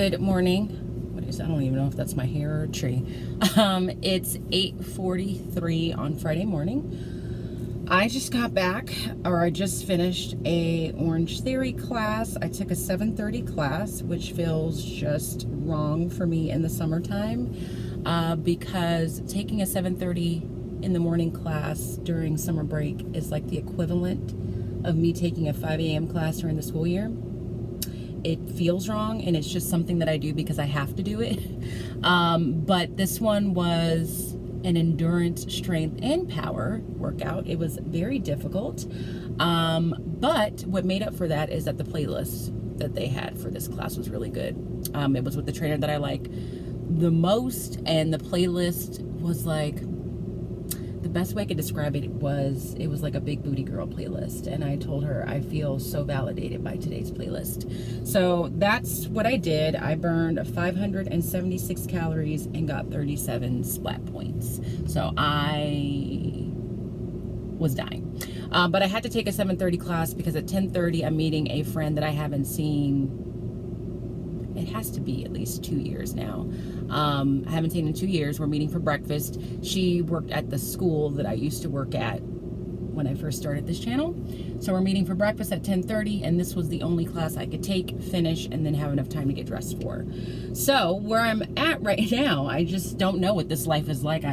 Good morning. What is, I don't even know if that's my hair or a tree. It's 8:43 on Friday morning. I just got back, or I just finished a Orange Theory class. I took a 7:30 class, which feels just wrong for me in the summertime, because taking a 7:30 in the morning class during summer break is like the equivalent of me taking a 5 a.m. class during the school year. It feels wrong, and it's just something that I do because I have to do it. But this one was an endurance, strength, and power workout. It was very difficult. But what made up for that is that the playlist that they had for this class was really good. It was with the trainer that I like the most, and the playlist was like, the best way I could describe it was like a big booty girl playlist. And I told her I feel so validated by today's playlist. So that's what I did. I burned 576 calories and got 37 splat points. So I was dying. But I had to take a 7:30 class because at 10:30 I'm meeting a friend that I haven't seen. It has to be at least 2 years now. I haven't seen in 2 years. We're meeting for breakfast. She worked at the school that I used to work at when I first started this channel. So we're meeting for breakfast at 10:30, and this was the only class I could take, finish, and then have enough time to get dressed for. So where I'm at right now, I just don't know what this life is like.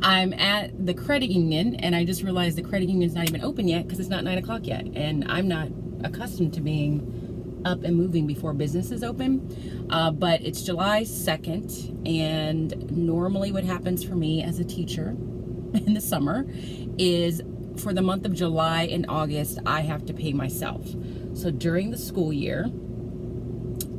I'm at the credit union, and I just realized the credit union's not even open yet because it's not 9 o'clock yet, and I'm not accustomed to being up and moving before business is open. But it's July 2nd, and normally what happens for me as a teacher in the summer is for the month of July and August, I have to pay myself. So during the school year,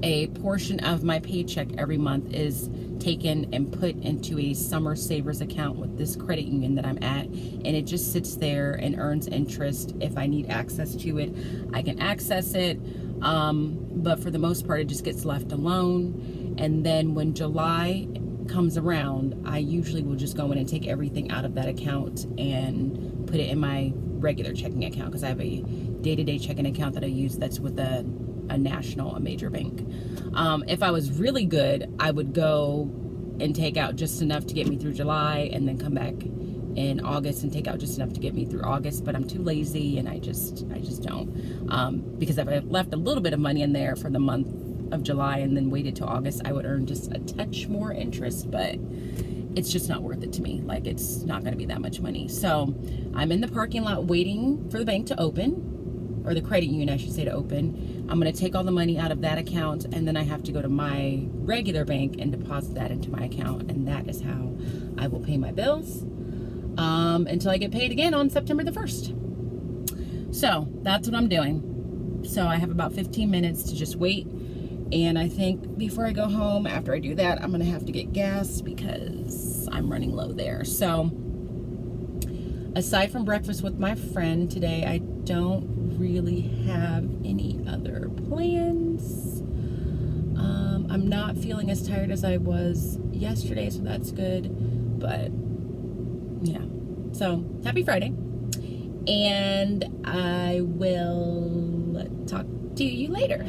a portion of my paycheck every month is taken and put into a summer savers account with this credit union that I'm at, and it just sits there and earns interest. If I need access to it, I can access it. But for the most part, it just gets left alone. And then when July comes around, I usually will just go in and take everything out of that account and put it in my regular checking account, because I have a day-to-day checking account that I use that's with a major bank. If I was really good, I would go and take out just enough to get me through July, and then come back in August and take out just enough to get me through August. But I'm too lazy, and I just don't, because if I left a little bit of money in there for the month of July and then waited till August, I would earn just a touch more interest, but it's just not worth it to me. Like, it's not going to be that much money. So I'm in the parking lot waiting for the bank to open, or the credit union, I should say, to open. I'm going to take all the money out of that account, and then I have to go to my regular bank and deposit that into my account, and that is how I will pay my bills until I get paid again on September the 1st. So that's what I'm doing. So I have about 15 minutes to just wait, and I think before I go home, after I do that, I'm going to have to get gas because I'm running low there. So aside from breakfast with my friend today, I don't really have any other plans. I'm not feeling as tired as I was yesterday, so that's good. But yeah, so happy Friday, and I will talk to you later.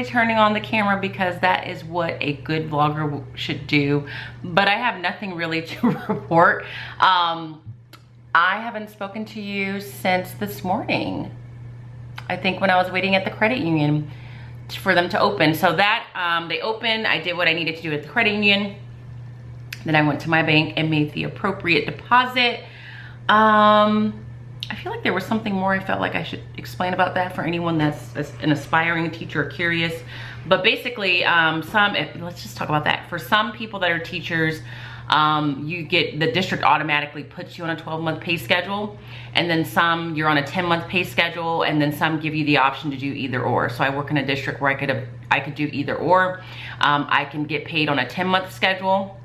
Turning on the camera because that is what a good vlogger should do, but I have nothing really to report. I haven't spoken to you since this morning, I think, when I was waiting at the credit union for them to open. So that they opened, I did what I needed to do at the credit union, then I went to my bank and made the appropriate deposit. I feel like there was something more I felt like I should explain about that for anyone that's an aspiring teacher or curious. But basically, let's just talk about that. For some people that are teachers, the district automatically puts you on a 12-month pay schedule, and then some you're on a 10-month pay schedule, and then some give you the option to do either or. So I work in a district where I could do either or. I can get paid on a 10-month schedule,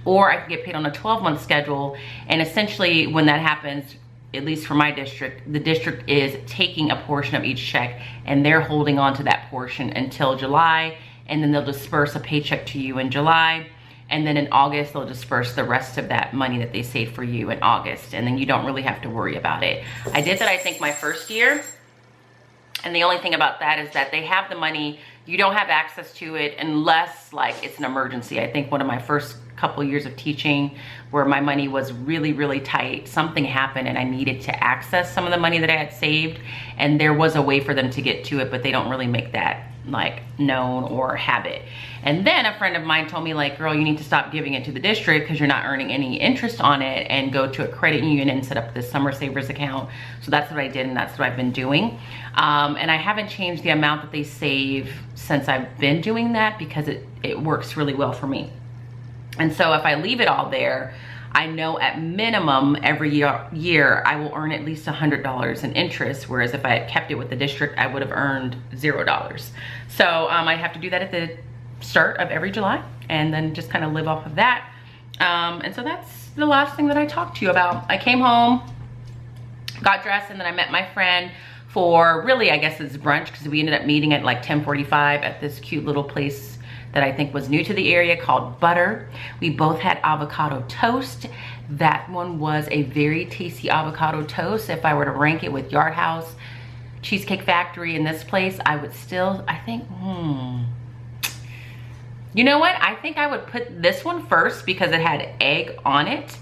or I can get paid on a 12-month schedule. And essentially when that happens, at least for my district, the district is taking a portion of each check and they're holding on to that portion until July, and then they'll disperse a paycheck to you in July. And then in August, they'll disperse the rest of that money that they saved for you in August. And then you don't really have to worry about it. I did that, I think, my first year. And the only thing about that is that they have the money. You don't have access to it unless like it's an emergency. I think one of my first couple years of teaching where my money was really, really tight, something happened and I needed to access some of the money that I had saved. And there was a way for them to get to it, but they don't really make that like known or have it. And then a friend of mine told me like, girl, you need to stop giving it to the district because you're not earning any interest on it, and go to a credit union and set up this summer savers account. So that's what I did, and that's what I've been doing. And I haven't changed the amount that they save since I've been doing that because it works really well for me. And so if I leave it all there, I know at minimum every year I will earn at least $100 in interest, whereas if I had kept it with the district, I would have earned $0. So I have to do that at the start of every July and then just kind of live off of that. And so that's the last thing that I talked to you about. I came home, got dressed, and then I met my friend for really, I guess it's brunch, because we ended up meeting at like 10:45 at this cute little place that I think was new to the area called Butter. We both had avocado toast. That one was a very tasty avocado toast. If I were to rank it with Yard House, Cheesecake Factory, in this place, I would still, I think, you know what? I think I would put this one first because it had egg on it.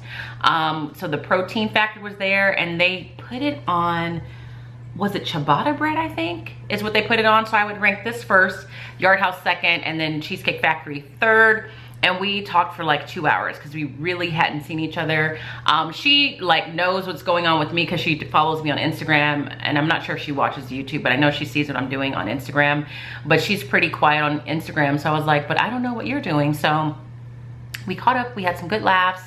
So the protein factor was there, and they put it on, was it ciabatta bread, I think, is what they put it on. So I would rank this first, Yard House second, and then Cheesecake Factory third. And we talked for like 2 hours because we really hadn't seen each other. She like knows what's going on with me because she follows me on Instagram, and I'm not sure if she watches YouTube, but I know she sees what I'm doing on Instagram. But she's pretty quiet on Instagram, so I was like, but I don't know what you're doing. So we caught up, we had some good laughs,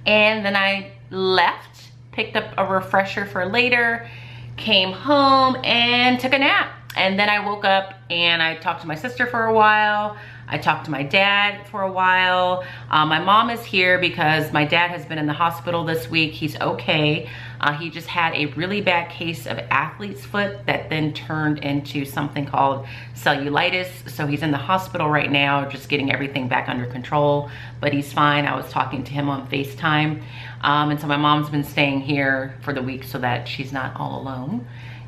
and then I left, picked up a refresher for later, came home and took a nap. And then I woke up and I talked to my sister for a while. I talked to my dad for a while. My mom is here because my dad has been in the hospital this week. He's okay. He just had a really bad case of athlete's foot that then turned into something called cellulitis. So he's in the hospital right now, just getting everything back under control, but he's fine. I was talking to him on FaceTime. And so my mom's been staying here for the week so that she's not all alone.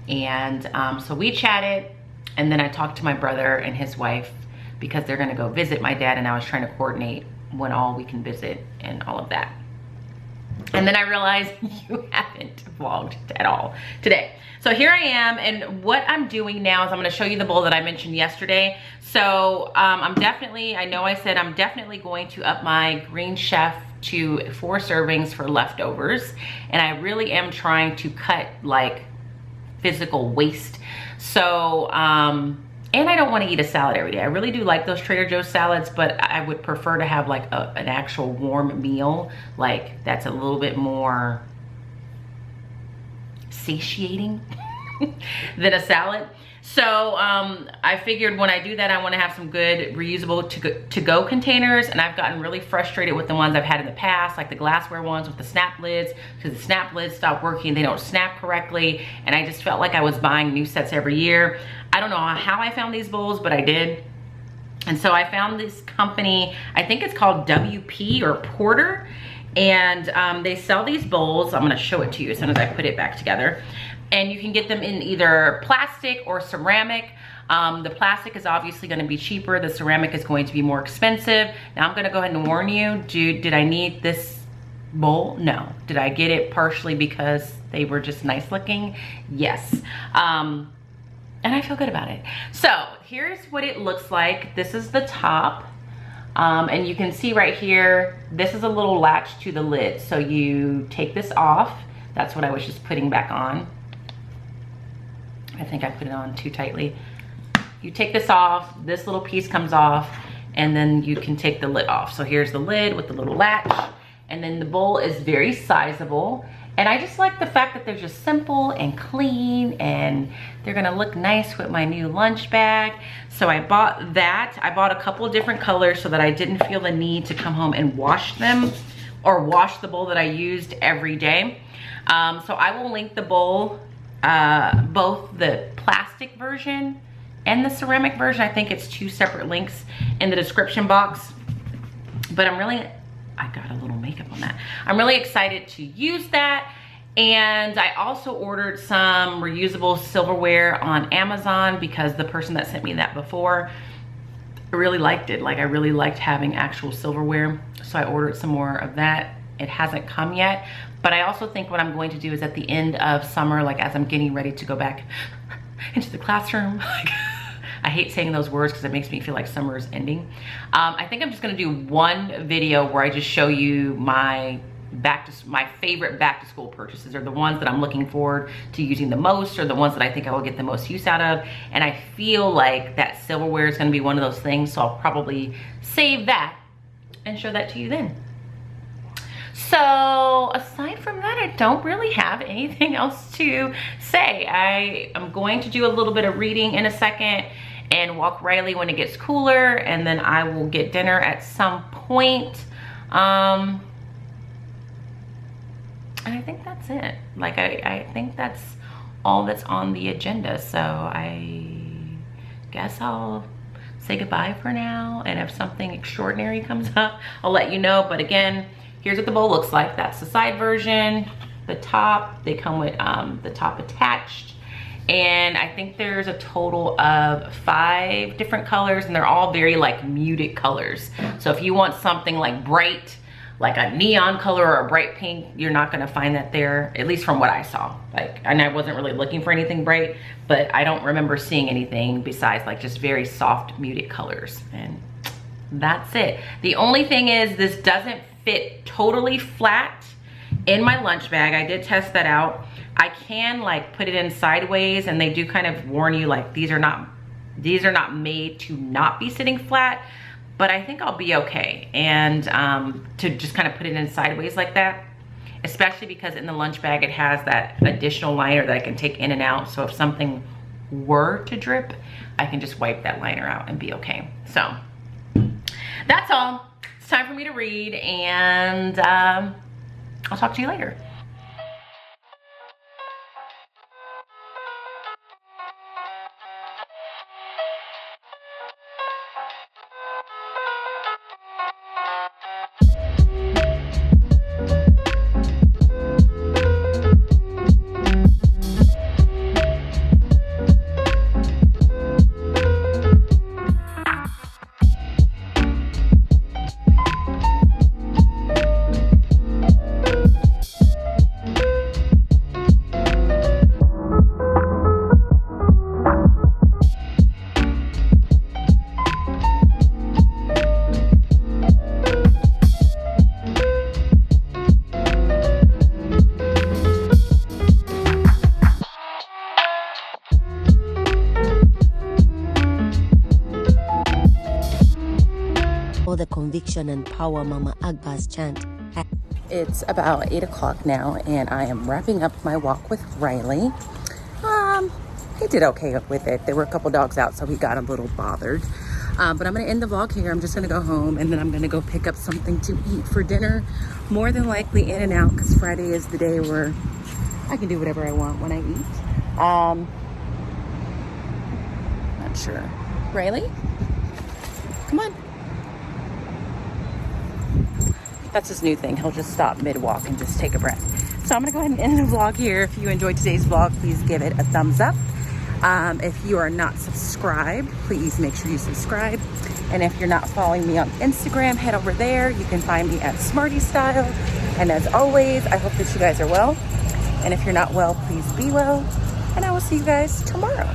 And so we chatted, and then I talked to my brother and his wife because they're gonna go visit my dad, and I was trying to coordinate when all we can visit and all of that. And then I realized you haven't vlogged at all today. So here I am, and what I'm doing now is I'm gonna show you the bowl that I mentioned yesterday. So I'm definitely, I know I said I'm definitely going to up my Green Chef to 4 servings for leftovers. And I really am trying to cut like physical waste. So, and I don't want to eat a salad every day. I really do like those Trader Joe's salads, but I would prefer to have like an actual warm meal, like that's a little bit more satiating than a salad. So I figured when I do that, I want to have some good reusable to-go containers, and I've gotten really frustrated with the ones I've had in the past, like the glassware ones with the snap lids, because the snap lids stop working, they don't snap correctly, and I just felt like I was buying new sets every year. I don't know how I found these bowls, but I did. And so I found this company, I think it's called WP or Porter, and they sell these bowls. I'm gonna show it to you as soon as I put it back together. And you can get them in either plastic or ceramic. The plastic is obviously gonna be cheaper. The ceramic is going to be more expensive. Now I'm gonna go ahead and warn you, did I need this bowl? No. Did I get it partially because they were just nice looking? Yes. And I feel good about it. So here's what it looks like. This is the top. And you can see right here, this is a little latch to the lid. So you take this off. That's what I was just putting back on. I think I put it on too tightly. You take this off, this little piece comes off, and then you can take the lid off. So here's the lid with the little latch, and then the bowl is very sizable. And I just like the fact that they're just simple and clean, and they're gonna look nice with my new lunch bag. So I bought that. I bought a couple of different colors so that I didn't feel the need to come home and wash them or wash the bowl that I used every day. So I will link the bowl, both the plastic version and the ceramic version. I think it's 2 separate links in the description box. But I got a little makeup on that. I'm really excited to use that. And I also ordered some reusable silverware on Amazon because the person that sent me that before really liked it. Like, I really liked having actual silverware. So I ordered some more of that. It hasn't come yet. But I also think what I'm going to do is at the end of summer, like as I'm getting ready to go back into the classroom, I hate saying those words because it makes me feel like summer is ending. I think I'm just gonna do one video where I just show you my favorite back to school purchases, or the ones that I'm looking forward to using the most, or the ones that I think I will get the most use out of. And I feel like that silverware is gonna be one of those things, so I'll probably save that and show that to you then. So aside from that, I don't really have anything else to say. I am going to do a little bit of reading in a second and walk Riley when it gets cooler, and then I will get dinner at some point. And I think that's it. Like, I think that's all that's on the agenda. So I guess I'll say goodbye for now. And if something extraordinary comes up, I'll let you know. But again, here's what the bowl looks like. That's the side version. The top, they come with the top attached. And I think there's a total of 5 different colors, and they're all very like muted colors. So if you want something like bright, like a neon color or a bright pink, you're not gonna find that there, at least from what I saw. Like, and I wasn't really looking for anything bright, but I don't remember seeing anything besides like just very soft muted colors. And that's it. The only thing is, this doesn't fit totally flat in my lunch bag. I did test that out. I can like put it in sideways, and they do kind of warn you like these are not made to not be sitting flat, but I think I'll be okay. And to just kind of put it in sideways like that, especially because in the lunch bag it has that additional liner that I can take in and out. So if something were to drip, I can just wipe that liner out and be okay. So that's all. It's time for me to read, and I'll talk to you later. The conviction and power Mama Agba's chant. It's about 8 o'clock now, and I am wrapping up my walk with Riley. He did okay with it. There were a couple dogs out, so he got a little bothered. But I'm gonna end the vlog here. I'm just gonna go home, and then I'm gonna go pick up something to eat for dinner. More than likely In-N-Out, because Friday is the day where I can do whatever I want when I eat. Not sure. Riley? Come on. That's his new thing. He'll just stop mid-walk and just take a breath. So I'm gonna go ahead and end the vlog here. If you enjoyed today's vlog, please give it a thumbs up. If you are not subscribed, please make sure you subscribe. And if you're not following me on Instagram, head over there. You can find me at Smarty Style. And as always, I hope that you guys are well. And if you're not well, please be well. And I will see you guys tomorrow.